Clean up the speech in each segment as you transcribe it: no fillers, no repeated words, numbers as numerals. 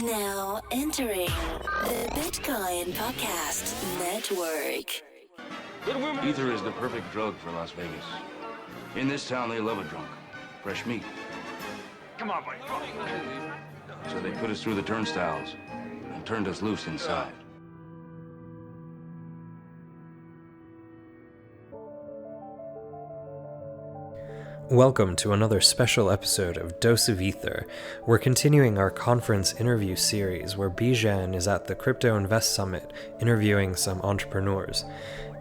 Now entering the Bitcoin Podcast Network. Ether is the perfect drug for Las Vegas. In this town, they love a drunk. Fresh meat. Come on, buddy. So they put us through the turnstiles and turned us loose inside. Welcome to another special episode of Dose of Ether. We're continuing our conference interview series where Bijan is at the Crypto Invest Summit interviewing some entrepreneurs.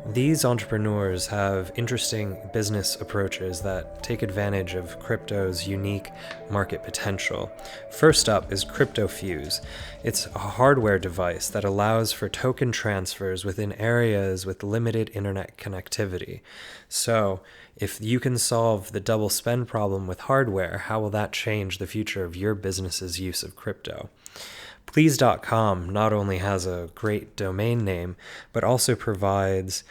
These entrepreneurs have interesting business approaches that take advantage of crypto's unique market potential. First up is CryptoFuse. It's a hardware device that allows for token transfers within areas with limited internet connectivity. So, if you can solve the double spend problem with hardware, how will that change the future of your business's use of crypto? Please.com not only has a great domain name, but also provides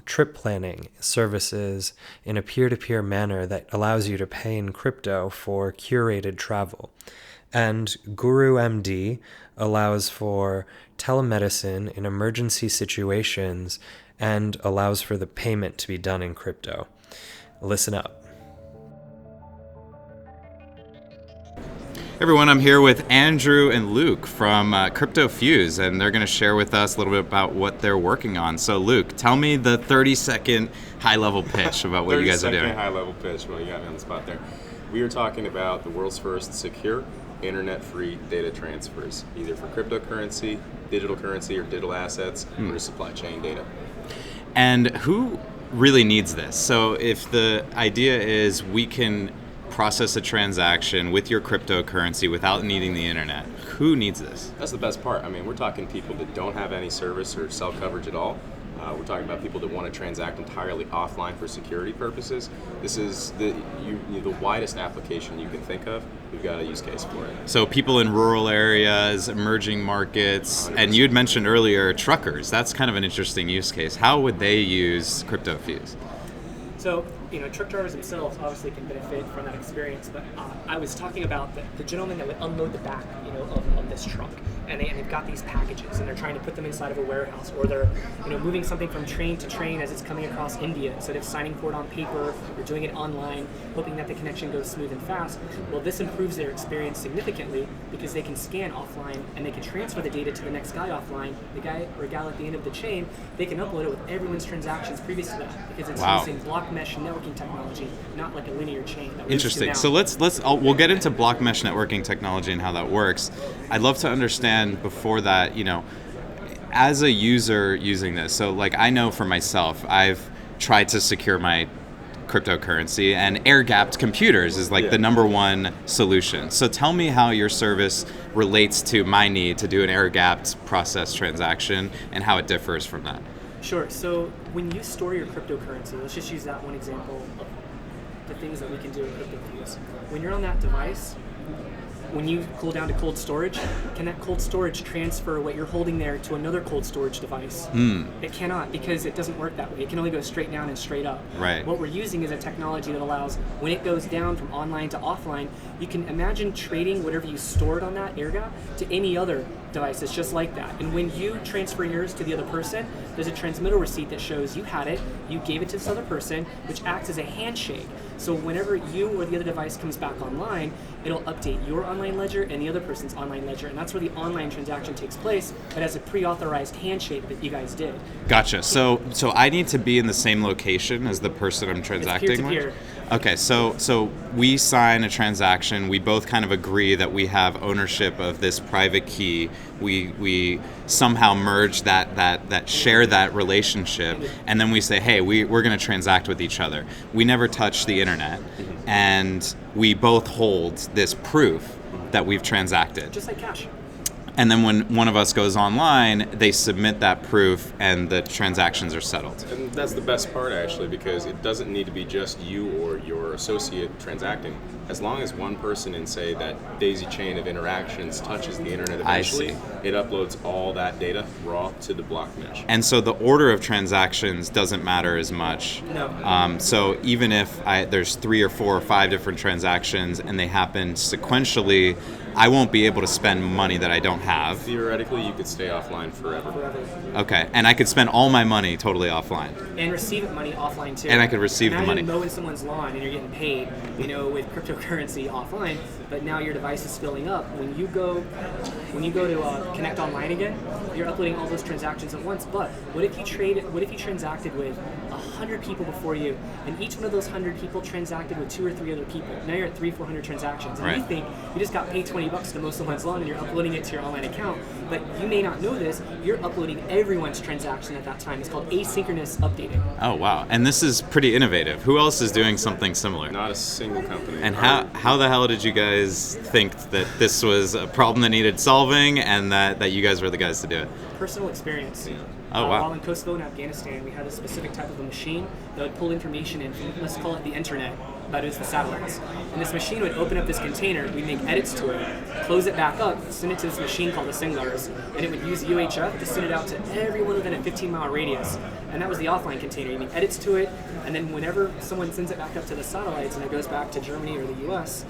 trip planning services in a peer-to-peer manner that allows you to pay in crypto for curated travel. And GuruMd allows for telemedicine in emergency situations and allows for the payment to be done in crypto. Listen up. Everyone, I'm here with Andrew and Luke from CryptoFuse, and they're going to share with us a little bit about what they're working on. So, Luke, tell me the 30-second high-level pitch about what you guys are doing. 30-second high-level pitch. Well, you got me on the spot there. We are talking about the world's first secure, internet-free data transfers, either for cryptocurrency, digital currency, or digital assets, or supply chain data. And who really needs this? So, if the idea is we can process a transaction with your cryptocurrency without needing the internet, who needs this? That's the best part. I mean, we're talking people that don't have any service or cell coverage at all. We're talking about people that want to transact entirely offline for security purposes. This is the widest application you can think of. We've got a use case for it. So people in rural areas, emerging markets, 100%. And you had mentioned earlier truckers. That's kind of an interesting use case. How would they use CryptoFuse? So, truck drivers themselves obviously can benefit from that experience, but I was talking about the gentleman that would unload the back, of this truck, and they've got these packages, and they're trying to put them inside of a warehouse, or they're, moving something from train to train as it's coming across India. Instead of signing for it on paper, they're doing it online, hoping that the connection goes smooth and fast. Well, this improves their experience significantly because they can scan offline, and they can transfer the data to the next guy offline. The guy or gal at the end of the chain, they can upload it with everyone's transactions previous to that, because it's using block mesh networking technology, not like a linear chain. Interesting. So we'll get into block mesh networking technology and how that works. I'd love to understand before that, as a user using this, so like I know for myself, I've tried to secure my cryptocurrency, and air-gapped computers is like the number one solution. So tell me how your service relates to my need to do an air-gapped process transaction and how it differs from that. Sure. So when you store your cryptocurrency, let's just use that one example of the things that we can do with CryptoFuse. When you're on that device, when you cool down to cold storage, can that cold storage transfer what you're holding there to another cold storage device? It cannot, because it doesn't work that way. It can only go straight down and straight up. Right. What we're using is a technology that allows, when it goes down from online to offline, you can imagine trading whatever you stored on that air gap to any other device that's just like that. And when you transfer yours to the other person, there's a transmittal receipt that shows you had it, you gave it to this other person, which acts as a handshake. So whenever you or the other device comes back online, it'll update your online ledger and the other person's online ledger, and that's where the online transaction takes place, but as a pre-authorized handshake that you guys did. Gotcha. So I need to be in the same location as the person I'm transacting it's peer-to-peer. with? Okay, so we sign a transaction. We both kind of agree that we have ownership of this private key. We somehow merge that share that relationship, and then we say, hey, we're going to transact with each other. We never touch the internet, and we both hold this proof that we've transacted. Just like cash. And then when one of us goes online, they submit that proof and the transactions are settled. And that's the best part, actually, because it doesn't need to be just you or your associate transacting. As long as one person in, say, that daisy chain of interactions touches the internet eventually, it uploads all that data raw to the block mesh. And so the order of transactions doesn't matter as much. No. So even if there's 3 or 4 or 5 different transactions and they happen sequentially, I won't be able to spend money that I don't have. Theoretically, you could stay offline forever. Okay, and I could spend all my money totally offline. And receive money offline too. And I could receive the money. Imagine mowing someone's lawn and you're getting paid, with cryptocurrency offline, but now your device is filling up. When you go to connect online again, you're uploading all those transactions at once. But what if you transacted with 100 people before you, and each one of those 100 people transacted with 2 or 3 other people? Now you're at 300-400 transactions, and right. You think you just got paid $20 to mow someone's lawn, and you're uploading it to your online account. But you may not know this. You're uploading everyone's transaction at that time. It's called asynchronous updating. Oh wow! And this is pretty innovative. Who else is doing something similar? Not a single company. And how the hell did you guys think that this was a problem that needed solving, and that you guys were the guys to do it? Personal experience. Yeah. Oh, wow. While in Kosovo and Afghanistan, we had a specific type of a machine that would pull information in from, let's call it the internet, that is the satellites. And this machine would open up this container, we'd make edits to it, close it back up, send it to this machine called the Singlars, and it would use UHF to send it out to everyone within a 15-mile radius. And that was the offline container. You make edits to it, and then whenever someone sends it back up to the satellites and it goes back to Germany or the US,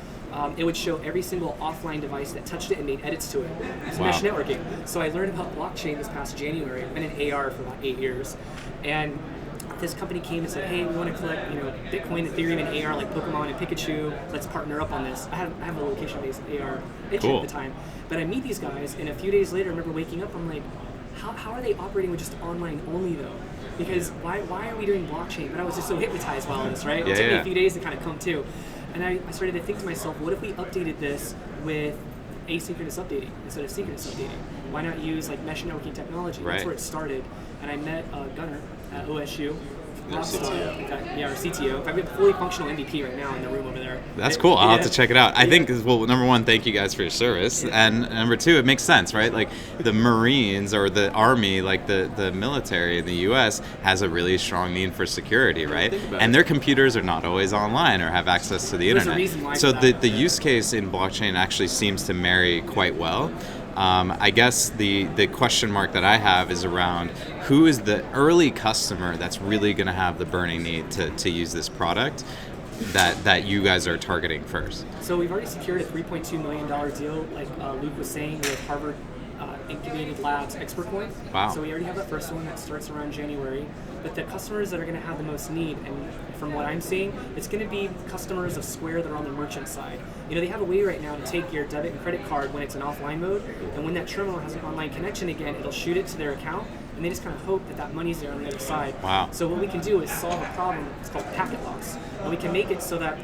it would show every single offline device that touched it and made edits to it. It's mesh networking. So I learned about blockchain this past January. I've been in AR for about 8 years. And this company came and said, hey, we want to collect Bitcoin, Ethereum, and AR like Pokemon and Pikachu. Let's partner up on this. I have a location-based AR agent at the time. But I meet these guys, and a few days later, I remember waking up, I'm like, how are they operating with just online only, though? Because why are we doing blockchain? But I was just so hypnotized by all this, right? It took me a few days to kind of come to. And I started to think to myself, what if we updated this with asynchronous updating instead of synchronous updating? Why not use like mesh networking technology? Right. That's where it started. And I met Gunnar at OSU. Our CTO. Yeah, our CTO. In fact, we have a fully functional MVP right now in the room over there. That's cool. I'll have to check it out. I think, well, number one, thank you guys for your service. Yeah. And number two, it makes sense, right? Like the Marines or the Army, like the military in the U.S. has a really strong need for security, right? And their computers are not always online or have access to the There's a internet. reason why So for that. the use case in blockchain actually seems to marry quite well. I guess the question mark that I have is around who is the early customer that's really going to have the burning need to use this product that you guys are targeting first? So we've already secured a $3.2 million deal, like Luke was saying, with Harvard Incubated Labs ExpertCoin. Wow. So we already have that first one that starts around January. But the customers that are going to have the most need, and from what I'm seeing, it's going to be customers of Square that are on the merchant side. They have a way right now to take your debit and credit card when it's in offline mode, and when that terminal has an online connection again, it'll shoot it to their account, and they just kind of hope that money's there on the other side. Wow. So what we can do is solve a problem. It's called packet loss, and we can make it so that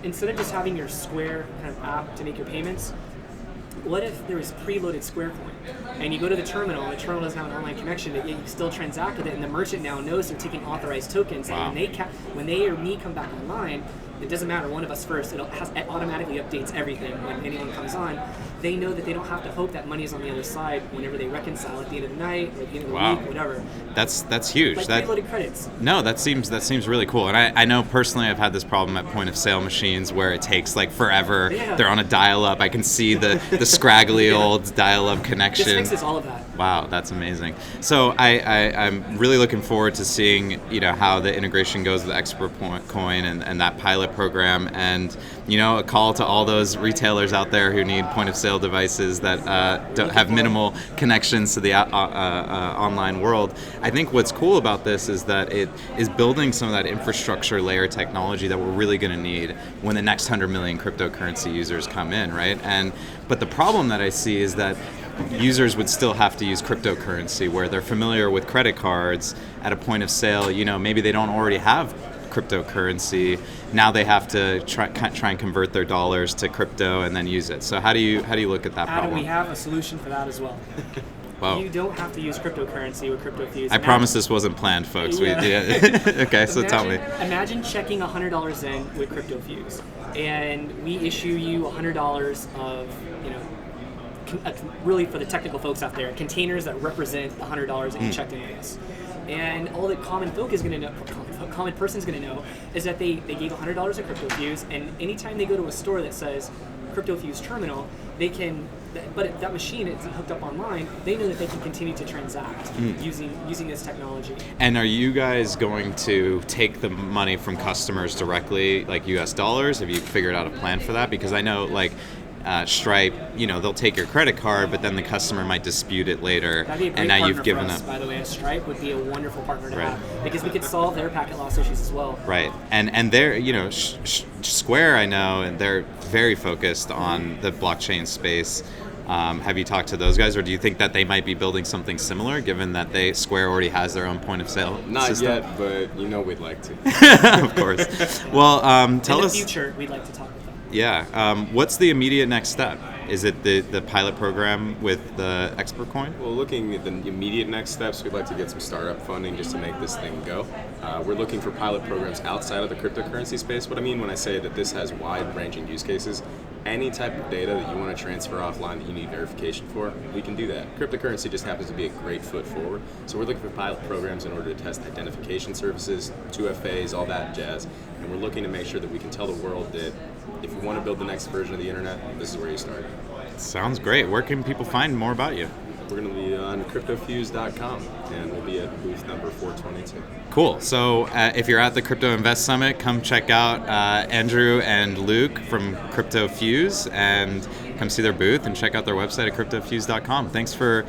instead of just having your Square kind of app to make your payments, what if there was preloaded Square Coin, and you go to the terminal doesn't have an online connection, but yet you still transact with it, and the merchant now knows they're taking authorized tokens, and when they or me come back online, it doesn't matter, one of us first, it automatically updates everything when anyone comes on. They know that they don't have to hope that money is on the other side whenever they reconcile at the end of the night or at the end of the week, whatever. That's huge. Like preloaded credits. No, that seems really cool. And I know personally I've had this problem at point of sale machines where it takes like forever. Yeah. They're on a dial-up. I can see the scraggly old dial-up connection. This fixes all of that. Wow, that's amazing. So I'm really looking forward to seeing how the integration goes with ExpertCoin and that pilot program, and a call to all those retailers out there who need point of sale devices that don't have minimal connections to the online world. I think what's cool about this is that it is building some of that infrastructure layer technology that we're really going to need when the next 100 million cryptocurrency users come in, right? But the problem that I see is that users would still have to use cryptocurrency where they're familiar with credit cards at a point of sale. Maybe they don't already have cryptocurrency. Now they have to try and convert their dollars to crypto and then use it. So how do you look at that Adam, problem? we have a solution for that as well. Wow. You don't have to use cryptocurrency with CryptoFuse. I promise this wasn't planned, folks. Okay, so tell me. Imagine checking $100 in with CryptoFuse, and we issue you $100 of, really for the technical folks out there, containers that represent the $100 that you checked in with us. And all the common person's going to know is that they gave $100 of CryptoFuse, and anytime they go to a store that says CryptoFuse terminal, they can. But if that machine is hooked up online, they know that they can continue to transact using this technology. And are you guys going to take the money from customers directly, like US dollars? Have you figured out a plan for that? Because I know, Stripe, they'll take your credit card, but then the customer might dispute it later, That'd be a great and now partner you've given for us, them. by the way, Stripe would be a wonderful partner to Right. have, because we could solve their packet loss issues as well. Right, and they're Square, I know, and they're very focused on the blockchain space. Have you talked to those guys, or do you think that they might be building something similar, given that Square already has their own point of sale Not system? yet, but we'd like to. Of course. Well, tell In us. the future, we'd like to talk with them. Yeah. What's the immediate next step? Is it the pilot program with the expert coin? Well, looking at the immediate next steps, we'd like to get some startup funding just to make this thing go. We're looking for pilot programs outside of the cryptocurrency space. What I mean when I say that this has wide-ranging use cases, any type of data that you want to transfer offline that you need verification for, we can do that. Cryptocurrency just happens to be a great foot forward. So we're looking for pilot programs in order to test identification services, 2FAs, all that jazz. And we're looking to make sure that we can tell the world that if you want to build the next version of the internet, this is where you start. Sounds great. Where can people find more about you? We're going to be on CryptoFuse.com, and we'll be at booth number 422. Cool. So if you're at the Crypto Invest Summit, come check out Andrew and Luke from CryptoFuse and come see their booth and check out their website at CryptoFuse.com. Thanks for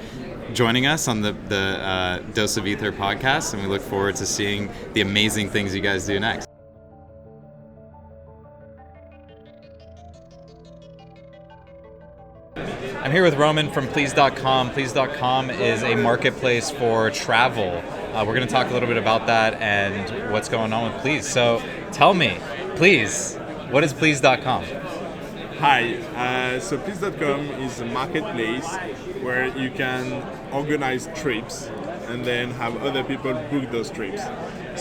joining us on the Dose of Ether podcast, and we look forward to seeing the amazing things you guys do next. I'm here with Roman from Please.com. Please.com is a marketplace for travel. We're going to talk a little bit about that and what's going on with Please. So tell me, please, what is Please.com? Hi, so Please.com is a marketplace where you can organize trips and then have other people book those trips.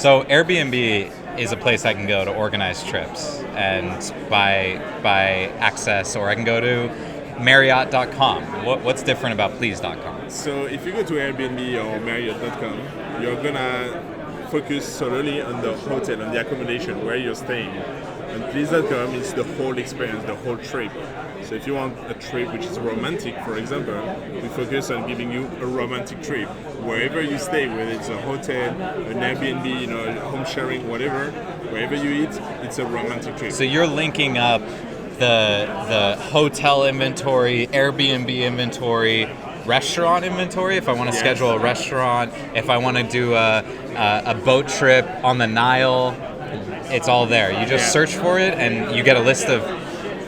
So Airbnb is a place I can go to organize trips and buy access, or I can go to Marriott.com. What's different about Please.com? So if you go to Airbnb or Marriott.com, you're gonna focus solely on the hotel, on the accommodation where you're staying. And Please.com is the whole experience, the whole trip. So if you want a trip which is romantic, for example, we focus on giving you a romantic trip. Wherever you stay, whether it's a hotel, an Airbnb, home sharing, whatever, wherever you eat, it's a romantic trip. So you're linking up the hotel inventory, Airbnb inventory, restaurant inventory. If I want to schedule a restaurant, if I want to do a boat trip on the Nile, it's all there. You just search for it, and you get a list of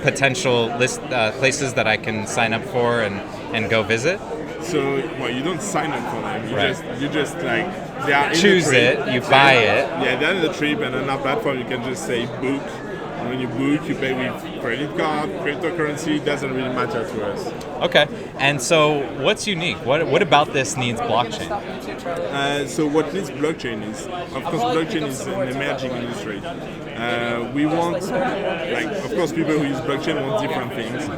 potential places that I can sign up for and go visit. So, you don't sign up for them. You just they are in choose the trip. it, you buy it. Yeah, they're in the trip, and on our platform you can just say book. And when you book, you pay with credit card, cryptocurrency. It doesn't really matter to us. Okay. And so, what's unique? What about this needs blockchain? So what needs blockchain is, of course, blockchain is an emerging industry. We want, of course, people who use blockchain want different things.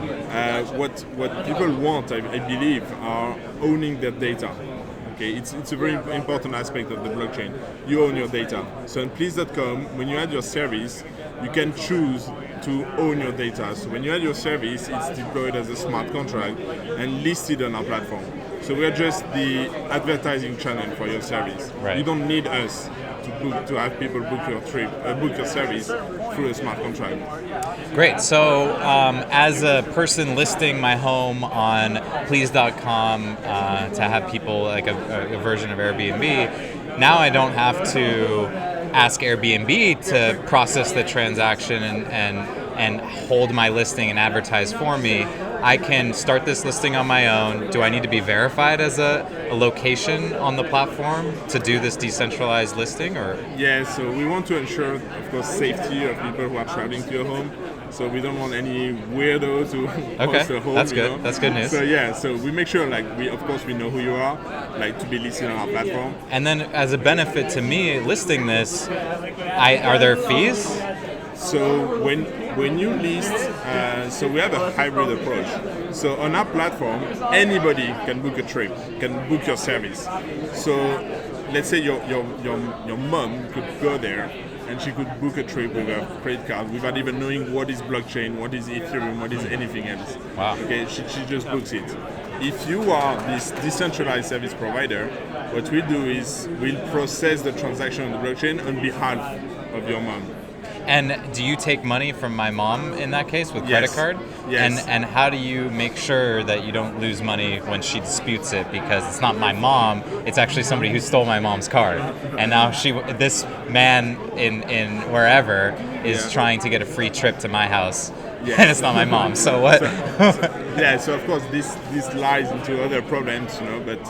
What people want, I believe, are owning their data. Okay, it's a very important aspect of the blockchain. You own your data. So on Please.com, when you add your service, you can choose to own your data. So when you add your service, it's deployed as a smart contract and listed on our platform. So we're just the advertising channel for your service. Right. You don't need us to have people book your trip, book your service through a smart contract. Great. So as a person listing my home on Please.com to have people like a version of Airbnb, now I don't have to ask Airbnb to process the transaction and hold my listing and advertise for me. I can start this listing on my own. Do I need to be verified as a location on the platform to do this decentralized listing, or? Yeah, so we want to ensure, of course, safety of people who are traveling to your home. So we don't want any weirdo to host a home. That's good. That's good news. So we make sure, we know who you are, to be listed on our platform. And then, as a benefit to me listing this, are there fees? So when you list, so we have a hybrid approach. So on our platform, anybody can book a trip, can book your service. So let's say your mom could go there and she could book a trip with a credit card without even knowing what is blockchain, what is Ethereum, what is anything else. Wow. Okay, she just books it. If you are this decentralized service provider, what we do is we'll process the transaction on the blockchain on behalf of your mom. And do you take money from my mom in that case with credit card? Yes. And how do you make sure that you don't lose money when she disputes it because it's not my mom, it's actually somebody who stole my mom's card. And now this man in wherever is trying to get a free trip to my house. Yes. And it's not my mom. So what? So of course this lies into other problems, but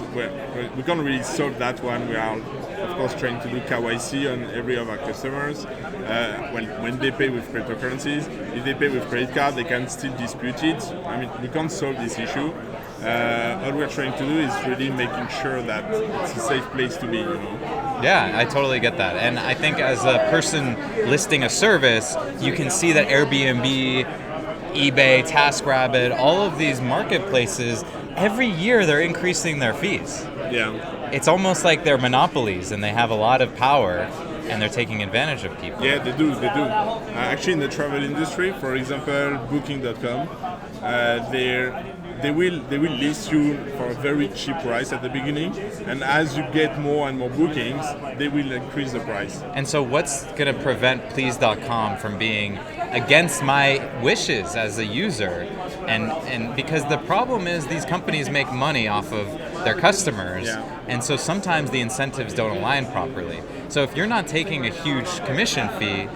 we can't really solve that one. We are of course trying to do KYC on every of our customers. When they pay with cryptocurrencies, if they pay with credit card, they can still dispute it. I mean, we can't solve this issue. All we're trying to do is really making sure that it's a safe place to be. Yeah, I totally get that. And I think as a person listing a service, you can see that Airbnb, eBay, TaskRabbit, all of these marketplaces, every year they're increasing their fees. Yeah. It's almost like they're monopolies and they have a lot of power and they're taking advantage of people. Yeah, they do. Actually, in the travel industry, for example, Booking.com, they will list you for a very cheap price at the beginning, and as you get more and more bookings, they will increase the price. And so what's going to prevent Please.com from being against my wishes as a user? And because the problem is these companies make money off of their customers, and so sometimes the incentives don't align properly. So if you're not taking a huge commission fee,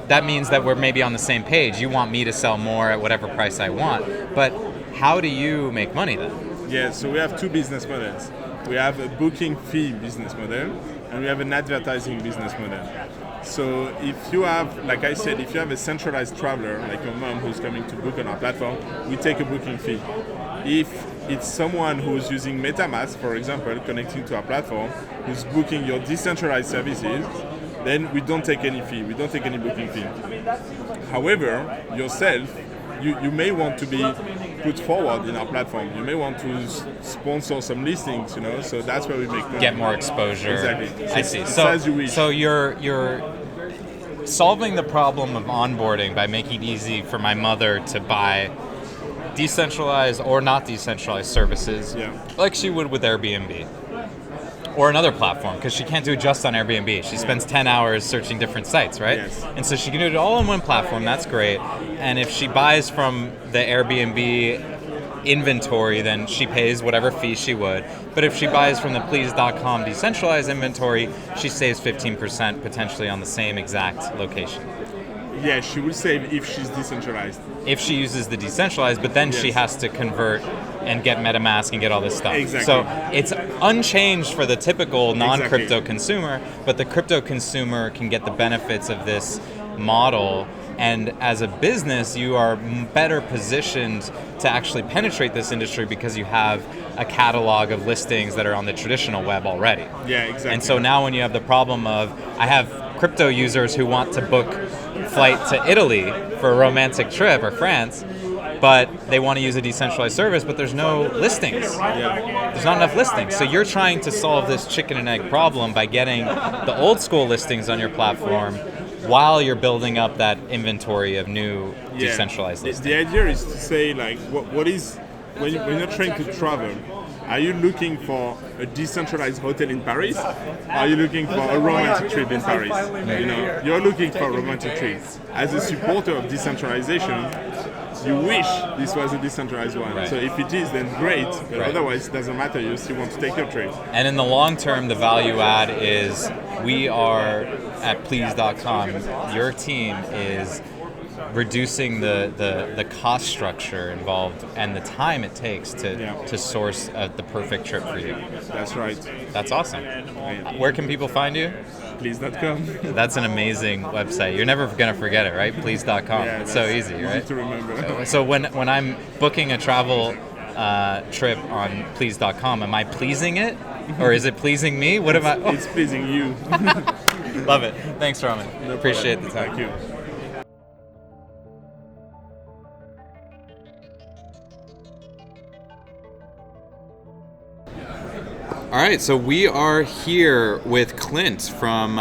that means that we're maybe on the same page. You want me to sell more at whatever price I want, but how do you make money then? Yeah, so we have two business models. We have a booking fee business model, and we have an advertising business model. So if you have, like I said, if you have a centralized traveler, like your mom who's coming to book on our platform, we take a booking fee. If it's someone who's using MetaMask, for example, connecting to our platform, who's booking your decentralized services, then we don't take any fee. We don't take any booking fee. However, yourself, you may want to be put forward in our platform. You may want to sponsor some listings, so that's where we make money. Get more exposure. Exactly. I see. So as you wish. So you're solving the problem of onboarding by making it easy for my mother to buy decentralized or not decentralized services, like she would with Airbnb. Or another platform, because she can't do it just on Airbnb. She spends 10 hours searching different sites, right? Yes. And so she can do it all on one platform, that's great. And if she buys from the Airbnb inventory, then she pays whatever fee she would. But if she buys from the Please.com decentralized inventory, she saves 15% potentially on the same exact location. Yeah, she will save if she's decentralized. If she uses the decentralized, but then she has to convert and get MetaMask and get all this stuff. Exactly. So it's unchanged for the typical non-crypto consumer, but the crypto consumer can get the benefits of this model. And as a business, you are better positioned to actually penetrate this industry because you have a catalog of listings that are on the traditional web already. Yeah, exactly. And so now when you have the problem of, I have crypto users who want to book flight to Italy for a romantic trip or France, but they want to use a decentralized service, but there's no listings. There's not enough listings. So you're trying to solve this chicken and egg problem by getting the old school listings on your platform while you're building up that inventory of new decentralized listings. The idea is to say, like, what is, when you're trying to travel, are you looking for a decentralized hotel in Paris? Are you looking for a romantic trip in Paris? You're looking for a romantic trip. As a supporter of decentralization, you wish this was a decentralized one. Right. So if it is, then great. But otherwise, it doesn't matter. You still want to take your trip. And in the long term, the value add is we are at Please.com. Your team is reducing the cost structure involved and the time it takes to source the perfect trip for you. That's right. That's awesome. Where can people find you? Please.com. That's an amazing website. You're never going to forget it, right? Please.com. It's so easy, right? Easy to remember. So when I'm booking a travel trip on Please.com, am I pleasing it? Or is it pleasing me? What am I? Oh. It's pleasing you. Love it. Thanks, Roman. No Appreciate problem. the time. Thank you. All right, so we are here with Clint from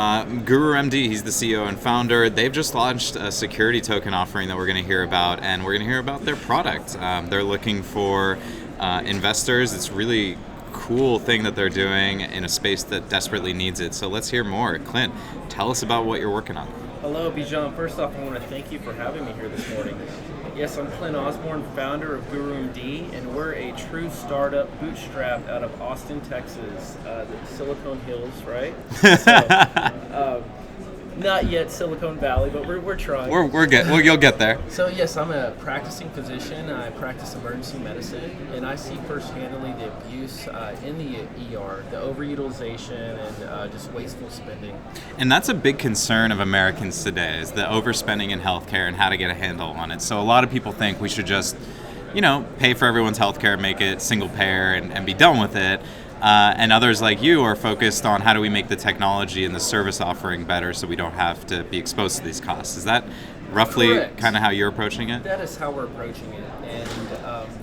GuruMd. He's the CEO and founder. They've just launched a security token offering that we're going to hear about, and we're going to hear about their product. They're looking for investors. It's a really cool thing that they're doing in a space that desperately needs it. So let's hear more. Clint, tell us about what you're working on. A Hello, Bijan. First off, I want to thank you for having me here this morning. Yes, I'm Clint Osborne, founder of GuruMd, and we're a true startup bootstrap out of Austin, Texas, the Silicon Hills, right? So, not yet Silicon Valley, but we're trying. We're good. Well, you'll get there. So yes, I'm a practicing physician. I practice emergency medicine, and I see firsthand the abuse in the ER, the overutilization, and just wasteful spending. And that's a big concern of Americans today, is the overspending in healthcare and how to get a handle on it. So a lot of people think we should just, pay for everyone's healthcare, make it single payer, and be done with it. And others like you are focused on how do we make the technology and the service offering better so we don't have to be exposed to these costs. Is that roughly kind of how you're approaching it? That is how we're approaching it. And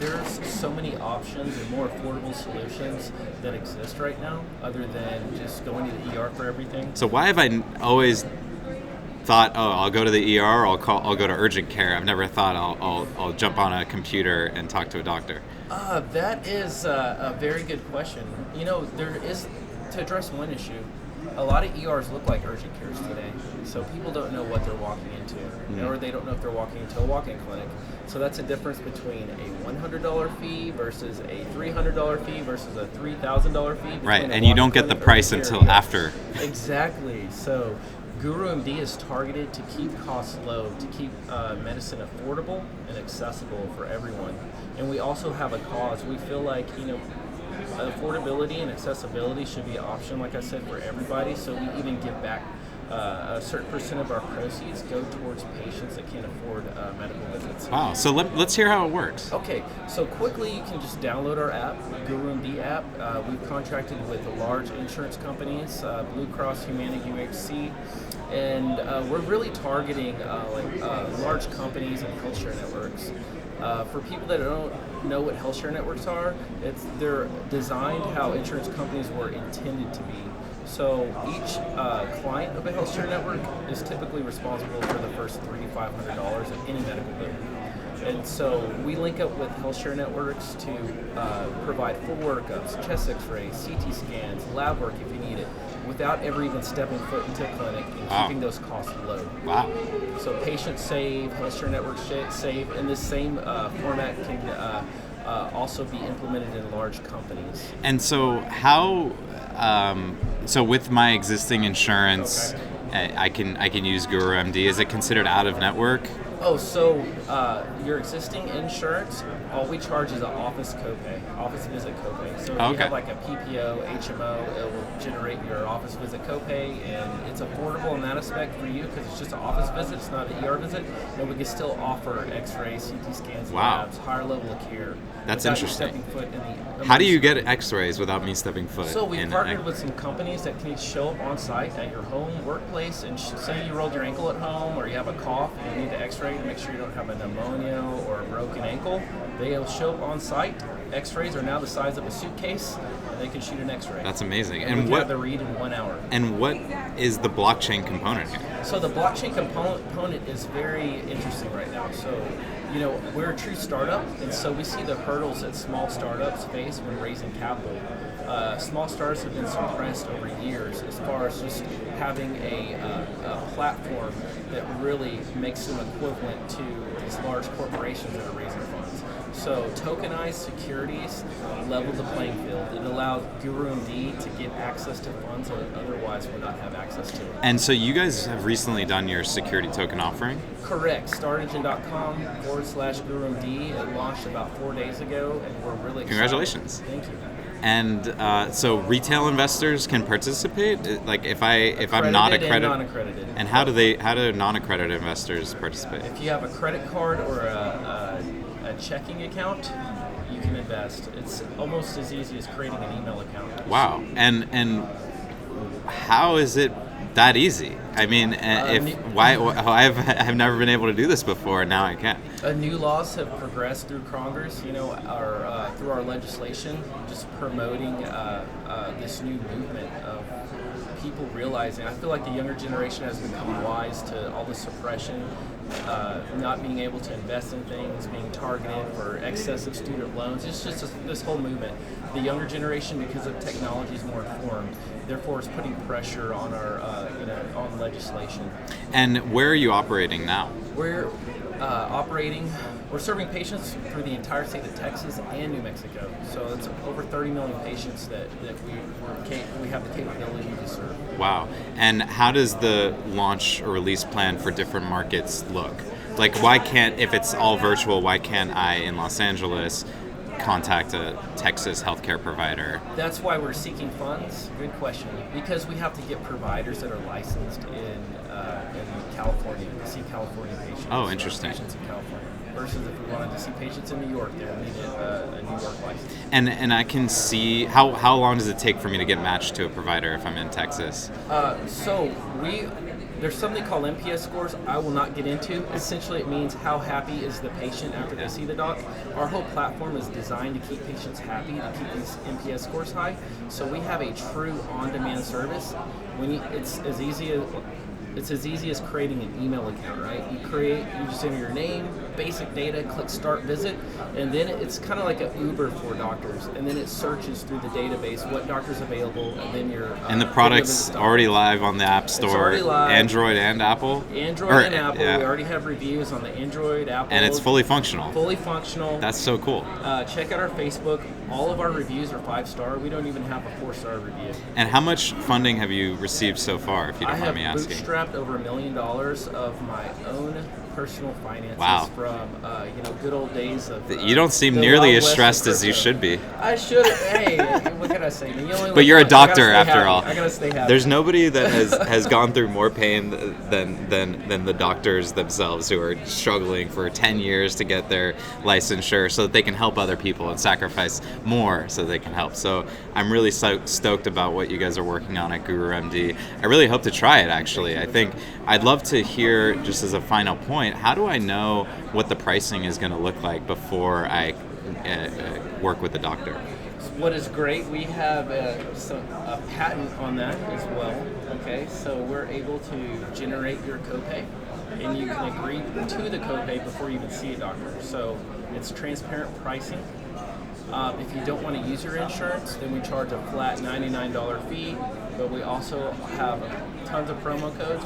there's so many options and more affordable solutions that exist right now other than just going to the ER for everything. So why have I always thought, I'll go to the ER, or I'll go to urgent care? I've never thought I'll jump on a computer and talk to a doctor. That is a very good question. There is, to address one issue, a lot of ERs look like urgent cares today. So people don't know what they're walking into, or they don't know if they're walking into a walk-in clinic. So that's a difference between a $100 fee versus a $300 fee versus a $3,000 fee. Right, and you don't get the price until after. Exactly. So GuruMd is targeted to keep costs low, to keep medicine affordable and accessible for everyone. And we also have a cause. We feel like, affordability and accessibility should be an option, like I said, for everybody. So we even give back a certain percent of our proceeds go towards patients that can't afford medical visits. Wow. So let's hear how it works. Okay. So quickly, you can just download our app, GuruMd app. We've contracted with large insurance companies, Blue Cross, Humana, UHC. And we're really targeting large companies and healthcare networks. For people that don't know what healthcare networks are, they're designed how insurance companies were intended to be. So each client of a healthcare network is typically responsible for the first $300 to $500 of any medical bill. And so we link up with healthcare networks to provide full workups, chest x-rays, CT scans, lab work if you need it, without ever even stepping foot into a clinic and keeping those costs low. Wow. So patients save, healthcare networks save, and this same format can also be implemented in large companies. And so so with my existing insurance, I can use GuruMd. Is it considered out of network? So your existing insurance, all we charge is an office visit copay. So if you have like a PPO, HMO, it will generate your office visit copay, and it's affordable in that aspect for you because it's just an office visit, it's not an ER visit, and we can still offer x-rays, CT scans, labs, higher level of care. That's interesting. Stepping foot in the How do you get x-rays without me stepping foot? So we've partnered with some companies that can show up on site at your home workplace, and say you rolled your ankle at home or you have a cough and you need an x-ray to make sure you don't have a pneumonia or a broken ankle. They'll show up on site. X-rays are now the size of a suitcase, and they can shoot an x-ray. That's amazing. And we have the read in 1 hour. And what is the blockchain component here? So the blockchain component is very interesting right now. So, we're a true startup, and so we see the hurdles that small startups face when raising capital. Small startups have been suppressed over years as far as just having a platform that really makes them equivalent to these large corporations that are raising funds. So tokenized securities level the playing field. It allows GuruMd to get access to funds that otherwise would not have access to. And so you guys have recently done your security token offering? Correct. StartEngine.com/GuruMd. It launched about 4 days ago, and we're really excited. Congratulations. Thank you. And so retail investors can participate? Like if I'm not accredited? And non-accredited. And how do non-accredited investors participate? If you have a credit card or a checking account, you can invest. It's almost as easy as creating an email account. Wow. And how is it that easy? I mean, I've never been able to do this before, and now I can. New laws have progressed through Congress, through our legislation, just promoting this new movement of people realizing. I feel like the younger generation has become wise to all the suppression not being able to invest in things, being targeted for excessive student loans. It's just this whole movement. The younger generation, because of technology, is more informed. Therefore, it's putting pressure on our, on legislation. And where are you operating now? We're we're serving patients through the entire state of Texas and New Mexico. So it's over 30 million patients that we have the capability to serve. Wow. And how does the launch or release plan for different markets look? Like, why can't, if it's all virtual, why can't I in Los Angeles contact a Texas healthcare provider? That's why we're seeking funds. Good question. Because we have to get providers that are licensed in California to see California patients. Oh, interesting. Patients in California. Versus if we wanted to see patients in New York, they would need a New York license. And I can see, how long does it take for me to get matched to a provider if I'm in Texas? There's something called NPS scores I will not get into. Essentially, it means how happy is the patient after they see the doc. Our whole platform is designed to keep patients happy, to keep these NPS scores high. So we have a true on-demand service. It's as easy as creating an email account, right? You just enter your name, basic data, click start visit, and then it's kind of like an Uber for doctors. And then it searches through the database what doctor's available, and then you're and the product's already live on the App Store. It's already live. Android and Apple. And Apple. Yeah. We already have reviews on the Android, Apple. And it's fully functional. Fully functional. That's so cool. Check out our Facebook. All of our reviews are 5-star. We don't even have a 4-star review. And how much funding have you received so far, if you don't mind me asking? I have bootstrapped over $1 million of my own personal finances. Wow. From good old days of. You don't seem nearly as stressed as you should be. I should. Hey, what can I say? But you're a doctor after all. I gotta stay happy. There's nobody that has gone through more pain than the doctors themselves, who are struggling for 10 years to get their licensure so that they can help other people and sacrifice more so they can help. So I'm really stoked about what you guys are working on at GuruMd. I really hope to try it, actually. I think I'd love to hear, just as a final point, how do I know what the pricing is going to look like before I work with the doctor? What is great, we have a patent on that as well. Okay, so we're able to generate your copay, and you can agree to the copay before you even see a doctor. So it's transparent pricing. If you don't want to use your insurance, then we charge a flat $99 fee, but we also have tons of promo codes.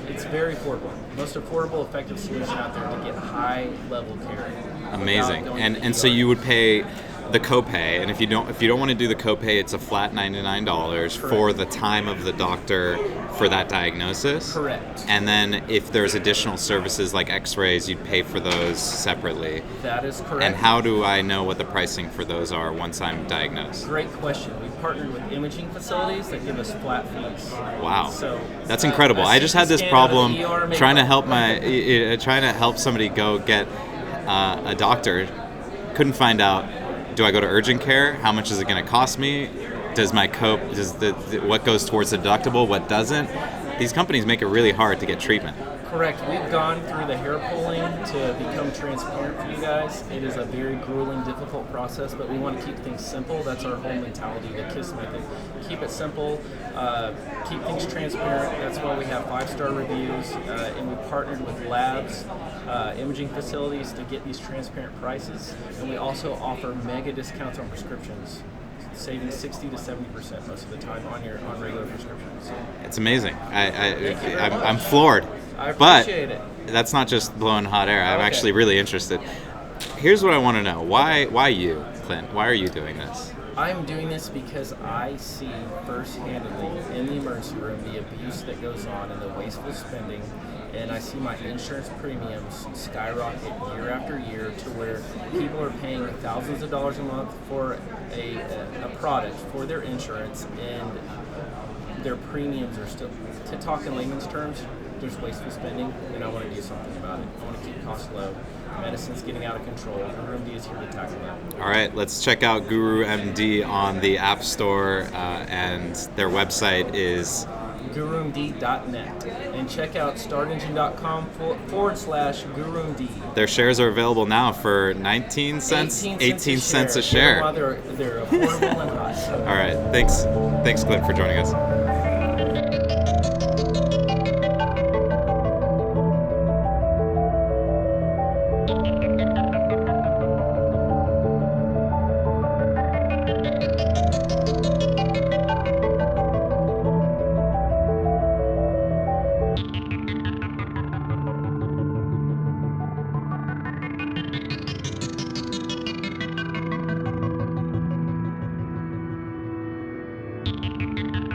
It's very affordable. Most affordable, effective solution out there to get high-level care. Amazing. And so you would pay the copay, and if you don't want to do the copay, it's a flat $99 for the time of the doctor for that diagnosis. Correct. And then if there's additional services like x-rays, you'd pay for those separately. That is correct. And how do I know what the pricing for those are once I'm diagnosed? Great question. We've partnered with imaging facilities that give us flat fees. Wow. So that's incredible. I just had this problem trying to help somebody go get a doctor. Couldn't find out. Do I go to urgent care? How much is it going to cost me? Does what goes towards the deductible? What doesn't? These companies make it really hard to get treatment. Correct. We've gone through the hair pulling to become transparent for you guys. It is a very grueling, difficult process, but we want to keep things simple. That's our whole mentality, the KISS method. Keep it simple, keep things transparent. That's why we have 5-star reviews, and we partnered with labs, imaging facilities to get these transparent prices. And we also offer mega discounts on prescriptions, saving 60 to 70% most of the time on regular prescriptions. It's amazing. I'm floored. I appreciate it. That's not just blowing hot air. I'm actually really interested. Here's what I want to know. Why you, Clint? Why are you doing this? I'm doing this because I see first-handedly in the emergency room the abuse that goes on and the wasteful spending, and I see my insurance premiums skyrocket year after year to where people are paying thousands of dollars a month for a product for their insurance, and their premiums are still, to talk in layman's terms, there's wasteful spending, and I want to do something about it. I want to keep costs low. Medicine's getting out of control. GuruMd is here to tackle that. All right, let's check out GuruMd on the App Store, and their website is GuruMd.net. And check out startengine.com /GuruMd. Their shares are available now for 19 cents? 18 cents a share. They're affordable and high. All right, thanks, Clint, for joining us. Network.